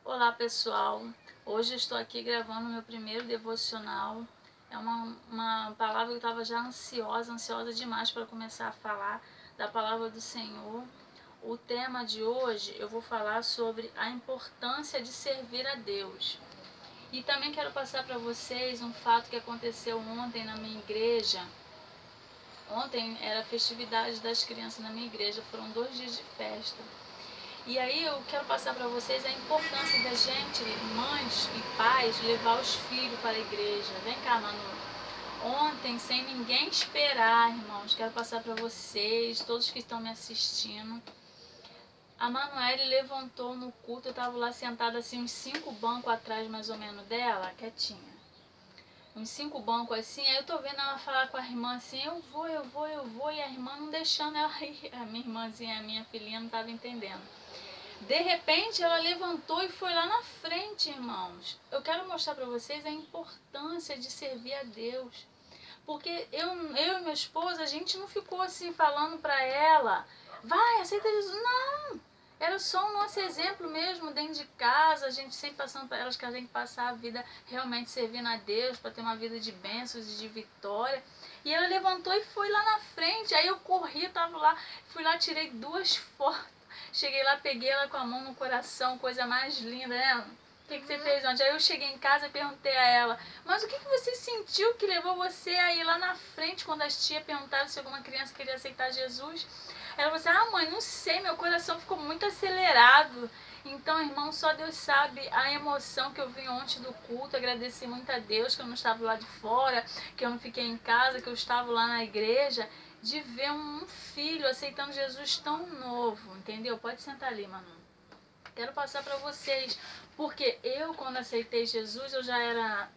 Olá pessoal, hoje estou aqui gravando meu primeiro devocional. É uma palavra que eu estava já ansiosa demais para começar a falar da palavra do Senhor. O tema de hoje eu vou falar sobre a importância de servir a Deus. E também quero passar para vocês um fato que aconteceu ontem na minha igreja. Ontem era a festividade das crianças na minha igreja, foram 2 dias de festa. E aí eu quero passar para vocês a importância da gente, mães e pais, levar os filhos para a igreja. Vem cá, Manu. Ontem, sem ninguém esperar, irmãos, quero passar para vocês, todos que estão me assistindo. A Manuele levantou no culto, eu estava lá sentada assim, uns 5 bancos atrás mais ou menos dela, quietinha. Uns 5 bancos assim, aí eu tô vendo ela falar com a irmã assim, eu vou, e a irmã não deixando ela ir. A minha irmãzinha, a minha filhinha não estava entendendo. De repente ela levantou e foi lá na frente, irmãos. Eu quero mostrar para vocês a importância de servir a Deus. Porque eu e meu esposo, a gente não ficou assim falando para ela, vai, aceita Jesus. Não! Era só o nosso exemplo mesmo dentro de casa, a gente sempre passando para elas que a gente passar a vida realmente servindo a Deus, para ter uma vida de bênçãos e de vitória. E ela levantou e foi lá na frente. Aí eu corri, tava lá, fui lá, tirei 2 fotos. Cheguei lá, peguei ela com a mão no coração, coisa mais linda, né? O que você fez ontem? Aí eu cheguei em casa e perguntei a ela, mas o que você sentiu que levou você a ir lá na frente quando as tias perguntaram se alguma criança queria aceitar Jesus? Ela falou assim, mãe, não sei, meu coração ficou muito acelerado. Então, irmão, só Deus sabe a emoção que eu vi ontem do culto. Agradeci muito a Deus que eu não estava lá de fora, que eu não fiquei em casa, que eu estava lá na igreja, de ver um filho aceitando Jesus tão novo, entendeu? Pode sentar ali, Manu. Quero passar para vocês, porque eu, quando aceitei Jesus, eu já era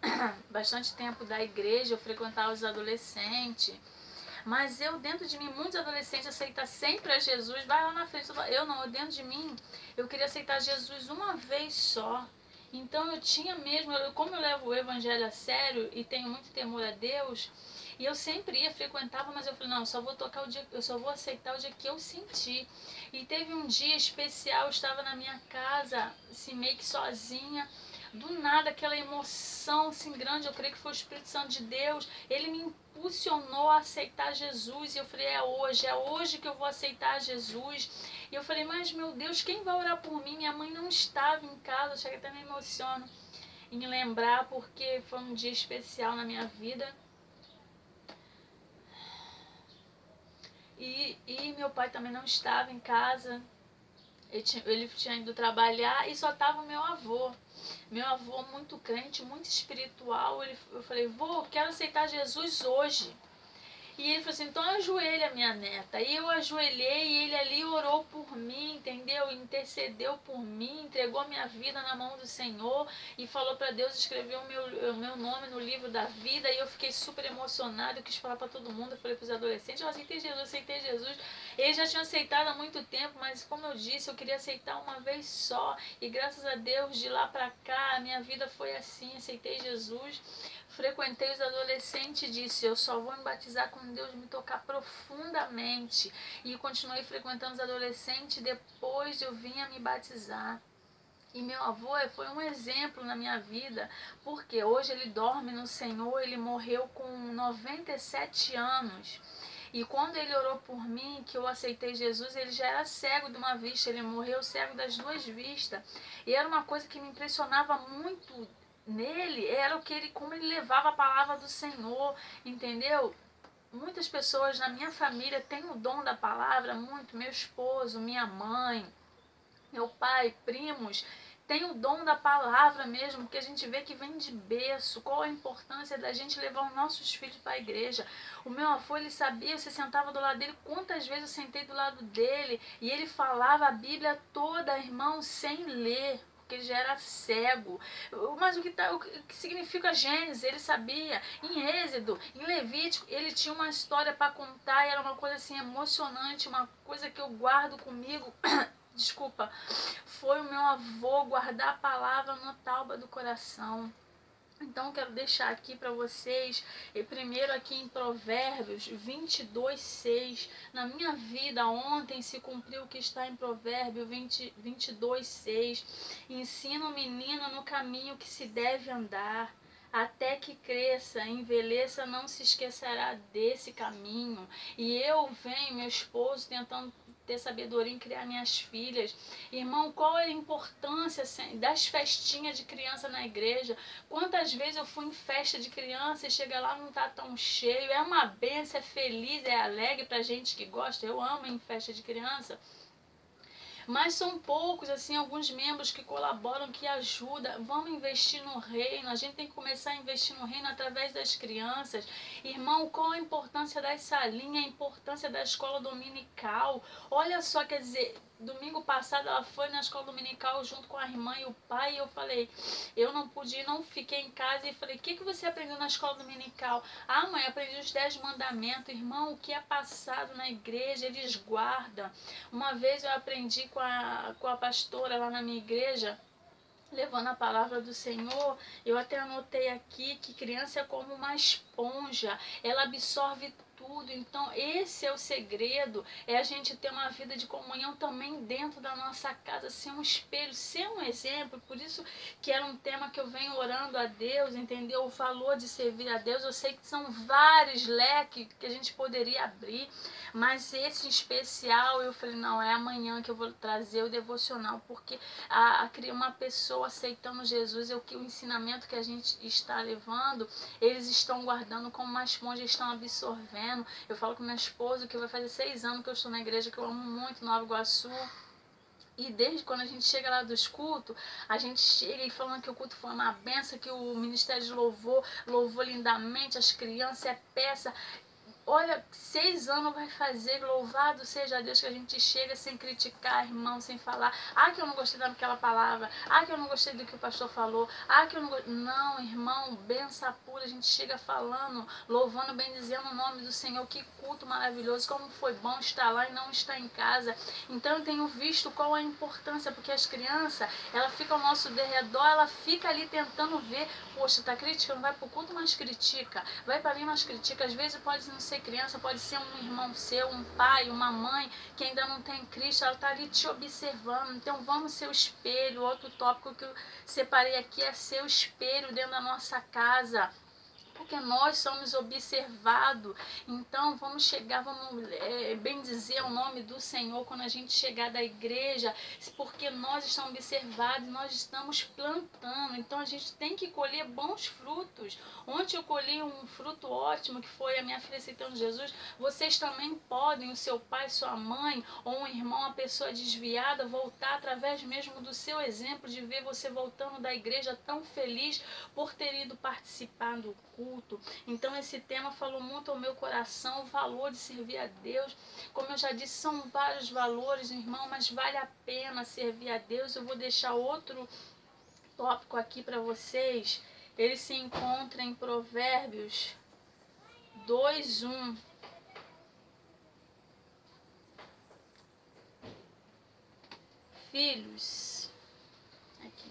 bastante tempo da igreja, eu frequentava os adolescentes, mas eu, dentro de mim, muitos adolescentes aceitam sempre a Jesus, vai lá na frente, eu não, eu dentro de mim, eu queria aceitar Jesus uma vez só. Então eu tinha mesmo, como eu levo o evangelho a sério e tenho muito temor a Deus, e eu sempre ia, frequentava, mas eu falei, não, eu só vou tocar o dia, eu só vou aceitar o dia que eu senti. E teve um dia especial, eu estava na minha casa, assim, meio que sozinha, do nada aquela emoção assim grande, eu creio que foi o Espírito Santo de Deus, ele me impulsionou a aceitar Jesus, e eu falei, é hoje que eu vou aceitar Jesus. E eu falei, mas meu Deus, quem vai orar por mim? Minha mãe não estava em casa, chega até me emociono em lembrar, porque foi um dia especial na minha vida. E meu pai também não estava em casa, ele tinha ido trabalhar e só estava o meu avô. Meu avô muito crente, muito espiritual. Eu falei, vô, quero aceitar Jesus hoje. E ele falou assim, então ajoelha, minha neta. E eu ajoelhei e ele ali orou por mim, entendeu? Intercedeu por mim, entregou minha vida na mão do Senhor e falou para Deus escrever o meu nome no livro da vida. E eu fiquei super emocionada, eu quis falar para todo mundo, eu falei para os adolescentes, eu aceitei Jesus, aceitei Jesus. Eles já tinham aceitado há muito tempo, mas como eu disse, eu queria aceitar uma vez só. E graças a Deus, de lá para cá, a minha vida foi assim, aceitei Jesus. Frequentei os adolescentes e disse, eu só vou me batizar quando Deus me tocar profundamente. E continuei frequentando os adolescentes, depois eu vim a me batizar. E meu avô foi um exemplo na minha vida, porque hoje ele dorme no Senhor, ele morreu com 97 anos. E quando ele orou por mim, que eu aceitei Jesus, ele já era cego de uma vista, ele morreu cego das 2 vistas. E era uma coisa que me impressionava muito nele, era o que ele, como ele levava a palavra do Senhor, entendeu? Muitas pessoas na minha família têm o dom da palavra, muito, meu esposo, minha mãe, meu pai, primos, tem o dom da palavra mesmo, que a gente vê que vem de berço. Qual a importância da gente levar os nossos filhos para a igreja? O meu avô, ele sabia, você sentava do lado dele, quantas vezes eu sentei do lado dele, e ele falava a Bíblia toda, irmão, sem ler, porque ele já era cego. Mas o que significa Gênesis, ele sabia. Em Êxodo, em Levítico, ele tinha uma história para contar, e era uma coisa assim emocionante, uma coisa que eu guardo comigo. Desculpa, foi o meu avô guardar a palavra na tauba do coração. Então eu quero deixar aqui para vocês, primeiro aqui em Provérbios 22:6. Na minha vida ontem se cumpriu o que está em Provérbios 22:6. Ensina o menino no caminho que se deve andar. Até que cresça, envelheça, não se esquecerá desse caminho. E eu venho, meu esposo, tentando ter sabedoria em criar minhas filhas. Irmão, qual é a importância das festinhas de criança na igreja? Quantas vezes eu fui em festa de criança e chega lá não tá tão cheio. É uma benção, é feliz, é alegre pra gente que gosta. Eu amo ir em festa de criança. Mas são poucos, assim, alguns membros que colaboram, que ajudam. Vamos investir no reino. A gente tem que começar a investir no reino através das crianças. Irmão, qual a importância da salinha, a importância da escola dominical? Olha só, quer dizer, domingo passado ela foi na escola dominical junto com a irmã e o pai. E eu falei, eu não pude ir, não fiquei em casa. E falei, o que você aprendeu na escola dominical? Ah, mãe, aprendi os 10 mandamentos. Irmão, o que é passado na igreja, eles guardam. Uma vez eu aprendi com a pastora lá na minha igreja, levando a palavra do Senhor. Eu até anotei aqui que criança é como uma esponja, ela absorve tudo. Então esse é o segredo, é a gente ter uma vida de comunhão também dentro da nossa casa, ser um espelho, ser um exemplo. Por isso que era um tema que eu venho orando a Deus, entendeu? O valor de servir a Deus. Eu sei que são vários leques que a gente poderia abrir, mas esse em especial eu falei, não, é amanhã que eu vou trazer o devocional, porque uma pessoa aceitando Jesus, é o ensinamento que a gente está levando, eles estão guardando como uma esponja, estão absorvendo. Eu falo com meu esposo que vai fazer 6 anos que eu estou na igreja, que eu amo muito, Nova Iguaçu. E desde quando a gente chega lá dos cultos, a gente chega e falando que o culto foi uma benção, que o ministério de louvor louvou lindamente, as crianças, é peça. Olha, 6 anos vai fazer, louvado seja Deus, que a gente chega sem criticar, irmão, sem falar, que eu não gostei daquela palavra, que eu não gostei do que o pastor falou, que eu não gostei. Não, irmão, benção pura, a gente chega falando, louvando, bendizendo o nome do Senhor. Que culto maravilhoso, como foi bom estar lá e não estar em casa. Então eu tenho visto qual a importância, porque as crianças, ela fica ao nosso derredor, ela fica ali tentando ver, poxa, tá criticando, vai pro culto, mas critica, vai para mim, mas critica. Às vezes pode não ser criança, pode ser um irmão seu, um pai, uma mãe que ainda não tem Cristo, ela está ali te observando. Então vamos ser o espelho. Outro tópico que eu separei aqui é ser o espelho dentro da nossa casa, porque nós somos observados. Então vamos chegar, vamos bendizer o nome do Senhor quando a gente chegar da igreja, porque nós estamos observados, nós estamos plantando. Então a gente tem que colher bons frutos. Ontem eu colhi um fruto ótimo, que foi a minha filha aceitando Jesus. Vocês também podem, o seu pai, sua mãe, ou um irmão, uma pessoa desviada, voltar através mesmo do seu exemplo, de ver você voltando da igreja tão feliz por ter ido participar do culto. Então esse tema falou muito ao meu coração, o valor de servir a Deus. Como eu já disse, são vários valores, irmão, mas vale a pena servir a Deus. Eu vou deixar outro tópico aqui para vocês. Ele se encontra em Provérbios 2:1. Filhos, aqui.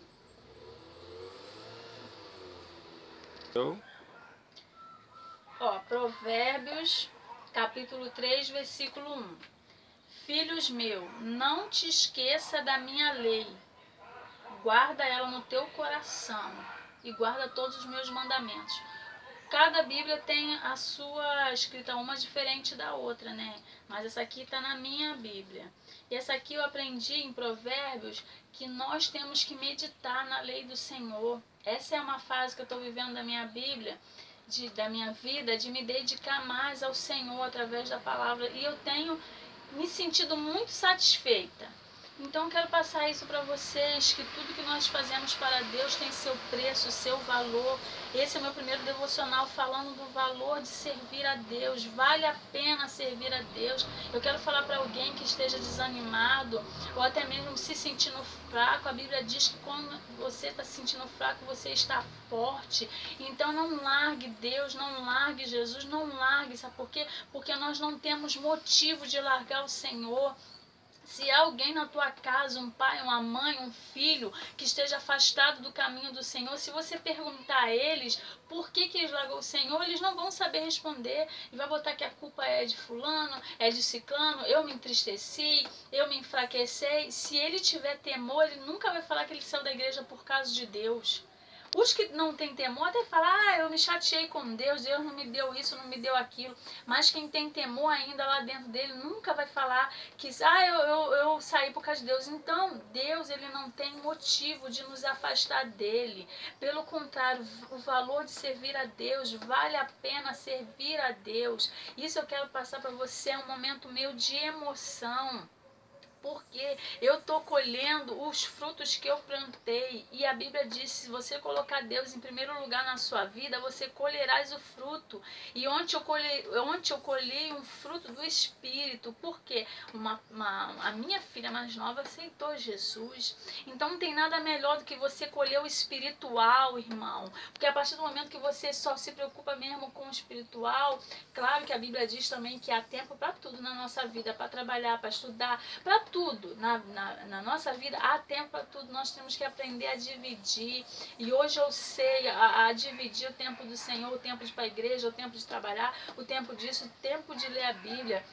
Provérbios, capítulo 3, versículo 1. Filhos meus, não te esqueça da minha lei, guarda ela no teu coração e guarda todos os meus mandamentos. Cada Bíblia tem a sua escrita, uma diferente da outra, né? Mas essa aqui está na minha Bíblia. E essa aqui eu aprendi em Provérbios, que nós temos que meditar na lei do Senhor. Essa é uma fase que eu estou vivendo da minha Bíblia, da minha vida, de me dedicar mais ao Senhor através da palavra. E eu tenho me sentido muito satisfeita. Então eu quero passar isso para vocês, que tudo que nós fazemos para Deus tem seu preço, seu valor. Esse é o meu primeiro devocional falando do valor de servir a Deus. Vale a pena servir a Deus. Eu quero falar para alguém que esteja desanimado ou até mesmo se sentindo fraco. A Bíblia diz que quando você está se sentindo fraco, você está forte. Então não largue Deus, não largue Jesus, não largue. Sabe por quê? Porque nós não temos motivo de largar o Senhor. Se há alguém na tua casa, um pai, uma mãe, um filho, que esteja afastado do caminho do Senhor, se você perguntar a eles por que eles largou o Senhor, eles não vão saber responder. E vai botar que a culpa é de fulano, é de ciclano, eu me entristeci, eu me enfraqueci. Se ele tiver temor, ele nunca vai falar que ele saiu da igreja por causa de Deus. Os que não têm temor até falam, eu me chateei com Deus, Deus não me deu isso, não me deu aquilo. Mas quem tem temor ainda lá dentro dele nunca vai falar que eu saí por causa de Deus. Então, Deus, ele não tem motivo de nos afastar dele. Pelo contrário, o valor de servir a Deus, vale a pena servir a Deus. Isso eu quero passar para você, é um momento meu de emoção. Porque eu estou colhendo os frutos que eu plantei. E a Bíblia diz, se você colocar Deus em primeiro lugar na sua vida, você colherás o fruto. E ontem eu colhi um fruto do Espírito. Por quê? A minha filha mais nova aceitou Jesus. Então não tem nada melhor do que você colher o espiritual, irmão. Porque a partir do momento que você só se preocupa mesmo com o espiritual, claro que a Bíblia diz também que há tempo para tudo na nossa vida, para trabalhar, para estudar, para tudo na nossa vida há tempo para tudo. Nós temos que aprender a dividir. E hoje eu sei a dividir o tempo do Senhor, o tempo de ir para a igreja, o tempo de trabalhar, o tempo disso, o tempo de ler a Bíblia.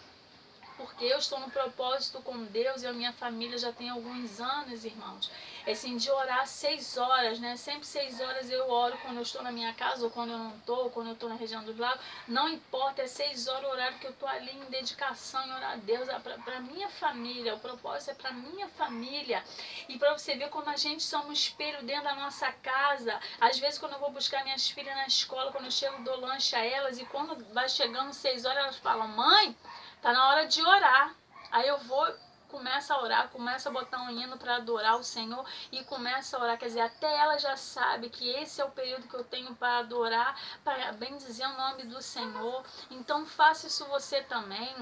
Porque eu estou no propósito com Deus e a minha família já tem alguns anos, irmãos. Assim, de orar 6 horas, né? Sempre 6 horas eu oro quando eu estou na minha casa, ou quando eu não estou, ou quando eu estou na região dos lagos. Não importa, é 6 horas o horário que eu estou ali em dedicação, em orar a Deus, para minha família. O propósito é para minha família. E para você ver como a gente somos um espelho dentro da nossa casa. Às vezes, quando eu vou buscar minhas filhas na escola, quando eu chego, dou lanche a elas, e quando vai chegando 6 horas, elas falam, mãe, tá na hora de orar. Aí eu vou, começo a orar, começo a botar um hino para adorar o Senhor e começo a orar. Quer dizer, até ela já sabe que esse é o período que eu tenho para adorar, para bendizer o nome do Senhor. Então faça isso você também.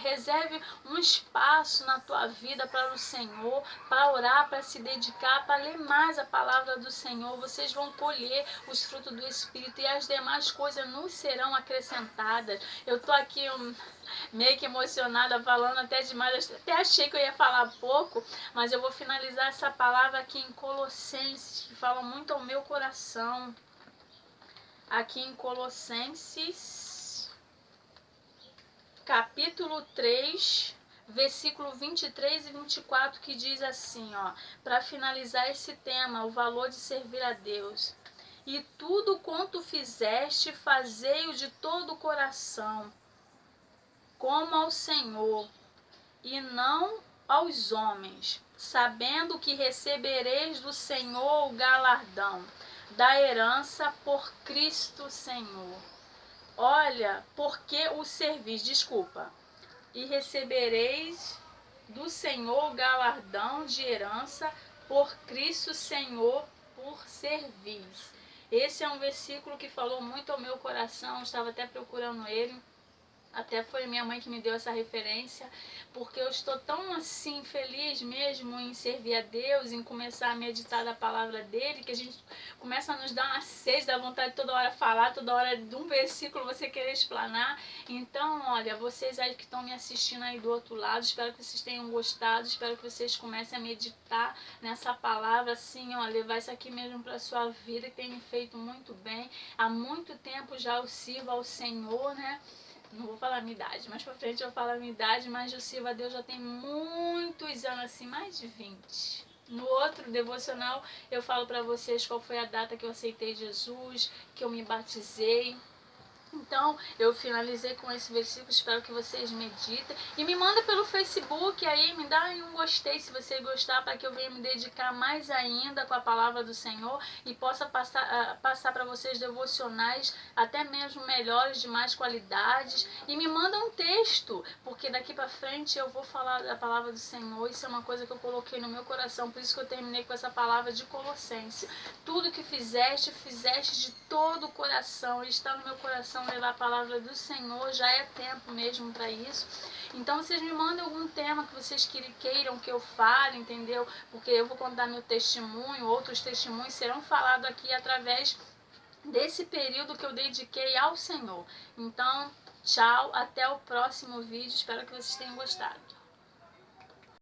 Reserve um espaço na tua vida para o Senhor, para orar, para se dedicar, para ler mais a palavra do Senhor. Vocês vão colher os frutos do Espírito e as demais coisas nos serão acrescentadas. Eu estou aqui meio que emocionada, falando até demais, até achei que eu ia falar pouco, mas eu vou finalizar essa palavra aqui em Colossenses, que fala muito ao meu coração. Aqui em Colossenses capítulo 3, versículo 23 e 24, que diz assim, ó, para finalizar esse tema, o valor de servir a Deus. E tudo quanto fizeste, fazei-o de todo o coração, como ao Senhor, e não aos homens, sabendo que recebereis do Senhor o galardão da herança por Cristo Senhor. Olha, porque o servis, e recebereis do Senhor o galardão de herança por Cristo Senhor, por servis. Esse é um versículo que falou muito ao meu coração, estava até procurando ele. Até foi minha mãe que me deu essa referência, porque eu estou tão assim feliz mesmo em servir a Deus, em começar a meditar da palavra dele, que a gente começa a nos dar uma sede, da vontade de toda hora falar, toda hora de um versículo você querer explanar. Então, olha, vocês aí que estão me assistindo aí do outro lado, espero que vocês tenham gostado, espero que vocês comecem a meditar nessa palavra, assim, ó, levar isso aqui mesmo para a sua vida, que tem me feito muito bem. Há muito tempo já eu sirvo ao Senhor, né? Não vou falar a minha idade, mais pra frente eu vou falar a minha idade, mas eu sirvo a Deus já tem muitos anos, assim, mais de 20. No outro devocional eu falo pra vocês qual foi a data que eu aceitei Jesus, que eu me batizei. Então, eu finalizei com esse versículo, espero que vocês meditem. E me manda pelo Facebook aí, me dá um gostei se você gostar, para que eu venha me dedicar mais ainda com a palavra do Senhor e possa passar para vocês devocionais, até mesmo melhores, de mais qualidades. E me manda um texto, porque daqui para frente eu vou falar da palavra do Senhor. Isso é uma coisa que eu coloquei no meu coração, por isso que eu terminei com essa palavra de Colossenses. Tudo que fizeste, fizeste de todo o coração, e está no meu coração levar a palavra do Senhor, já é tempo mesmo para isso. Então vocês me mandem algum tema que vocês queiram que eu fale, entendeu? Porque eu vou contar meu testemunho, outros testemunhos serão falados aqui através desse período que eu dediquei ao Senhor. Então, tchau, até o próximo vídeo, espero que vocês tenham gostado.